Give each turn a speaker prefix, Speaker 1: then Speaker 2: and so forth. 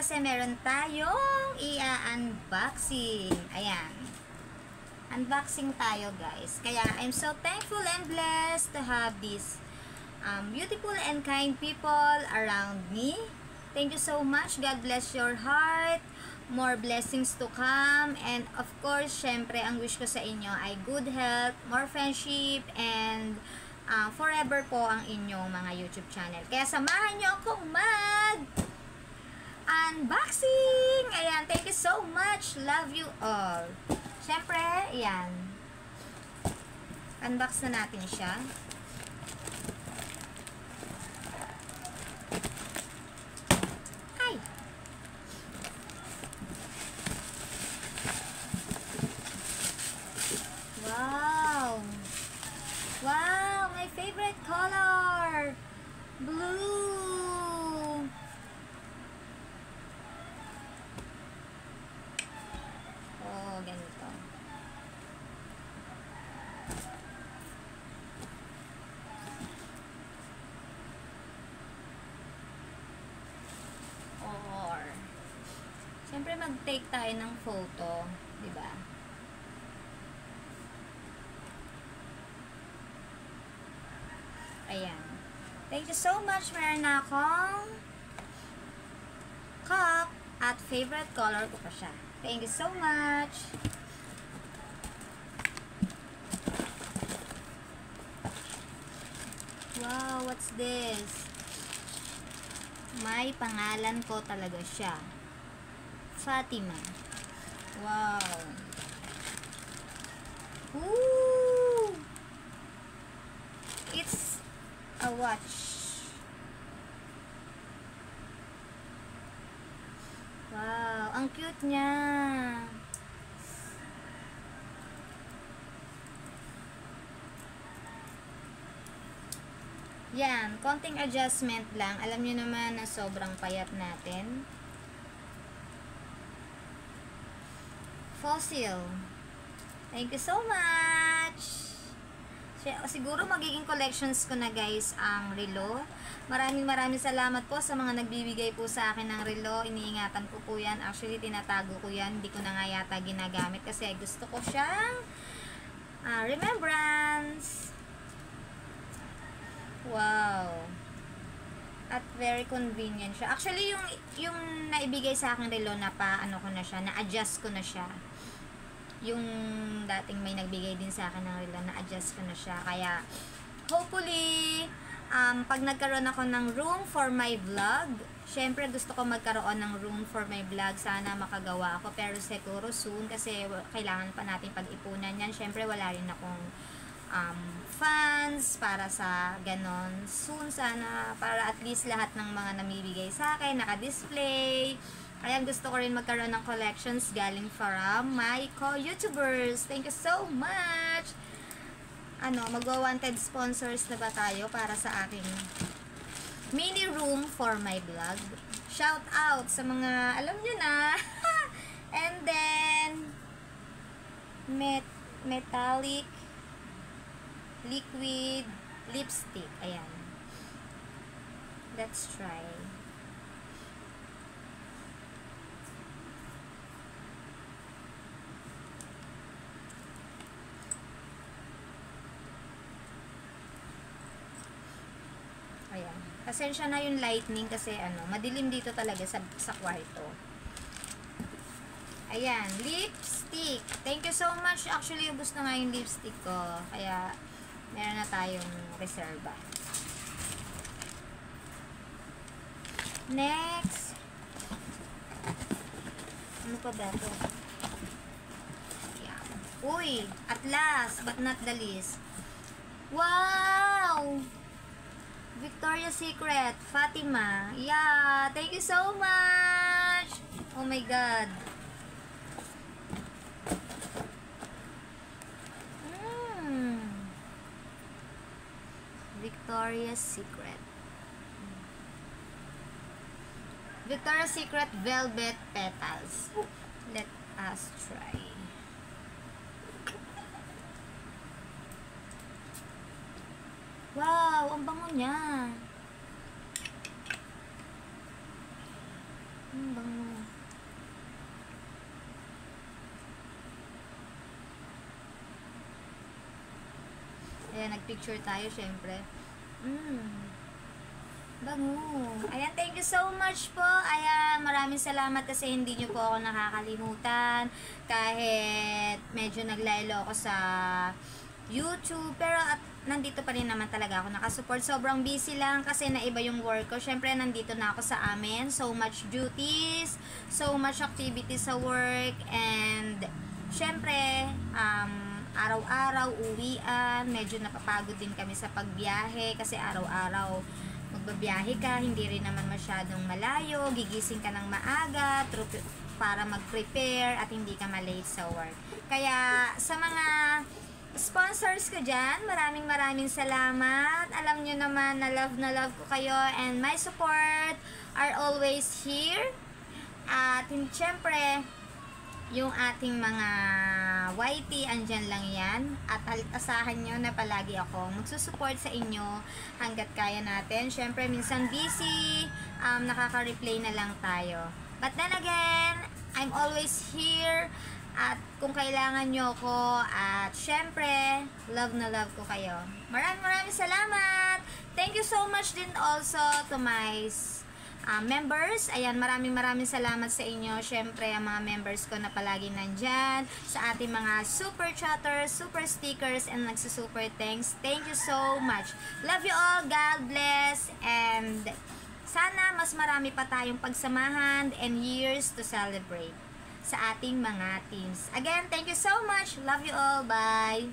Speaker 1: kasi meron tayong i-unboxing. Ayan. Unboxing tayo, guys. Kaya, I'm so thankful and blessed to have these beautiful and kind people around me. Thank you so much. God bless your heart. More blessings to come. And, of course, syempre, ang wish ko sa inyo ay good health, more friendship, and forever po ang inyong mga YouTube channel. Kaya, samahan nyo akong unboxing! Ayan, thank you so much. Love you all. Siyempre, ayan. Unbox na natin siya. Ay! Wow! Wow! My favorite color! Blue! Ganito. Or siyempre mag-take tayo ng photo, 'di ba? Ayan. Thank you so much. Meron na akong cup at favorite color ko pa siya. Thank you so much. Wow, what's this? May pangalan ko talaga siya. Fatima. Wow. Ooh! It's a watch. Wow, ang cute niya. Yan, konting adjustment lang. Alam niyo naman na sobrang payat natin. Fossil. Thank you so much. Siguro magiging collections ko na, guys, ang relo. Maraming salamat po sa mga nagbibigay po sa akin ng relo. Iniingatan ko po yan. Actually, tinatago ko yan. Hindi ko na nga yata ginagamit kasi gusto ko siyang remembrance. Wow. At very convenient siya. Actually, yung naibigay sa akin relo na ko na siya, na-adjust ko na siya. Yung dating may nagbigay din sa akin ng relo, na-adjust ko na siya. Kaya, hopefully, pag nagkaroon ako ng room for my vlog, syempre gusto ko magkaroon ng room for my vlog. Sana makagawa ako. Pero siguro soon, kasi kailangan pa natin pag-ipunan yan. Syempre, wala rin akong funds para sa ganon. Soon sana, para at least lahat ng mga namibigay sa akin, naka-display. Kaya gusto ko rin magkaroon ng collections galing from my co-YouTubers. Thank you so much! Magwa-wanted sponsors na ba tayo para sa aking mini room for my vlog? Shout out sa mga, alam nyo na! And then, metallic liquid lipstick. Ayan. Let's try. Ayan. Pasensya na yung lightning kasi madilim dito talaga sa kwarto. Ayan, lipstick. Thank you so much. Actually, ubos na nga yung lipstick ko. Kaya, meron na tayong reserva. Next. Ano pa ba ito? Ayan. Uy, at last, but not the least. Wow! Victoria's Secret, Fatima. Yeah, thank you so much. Oh my God. Victoria's Secret. Victoria's Secret Velvet Petals. Let us try. Wow, ang bango niya. Ang bango. Kaya nagpicture tayo, syempre. Bango. Ayan, thank you so much po. Ayan, maraming salamat kasi hindi nyo po ako nakakalimutan. Kahit medyo naglaylo ako sa YouTube. Pero at nandito pa rin naman talaga ako nakasupport. Sobrang busy lang kasi naiba yung work ko. Syempre, nandito na ako sa amin. So much duties, so much activities sa work. And syempre, araw-araw, uwian. Medyo napapagod din kami sa pagbiyahe kasi araw-araw magbabiyahe ka, hindi rin naman masyadong malayo, gigising ka ng maaga para mag-prepare at hindi ka malate sa work. Kaya sa mga sponsors ko dyan, maraming salamat. Alam nyo naman na love ko kayo and my support are always here. At syempre, yung ating mga YT, andyan lang yan. At asahan nyo na palagi ako magsusupport sa inyo hanggat kaya natin. Syempre, minsan busy, nakaka-replay na lang tayo. But then again, I'm always here. At kung kailangan nyo ko, at syempre, love na love ko kayo. Maraming salamat! Thank you so much din also to my members. Ayan, maraming salamat sa inyo. Syempre, ang mga members ko na palagi nandyan. Sa ating mga super chatters, super stickers, and nagsusuper thanks. Thank you so much. Love you all. God bless. And sana mas marami pa tayong pagsamahan and years to celebrate sa ating mga teams. Again, thank you so much. Love you all. Bye.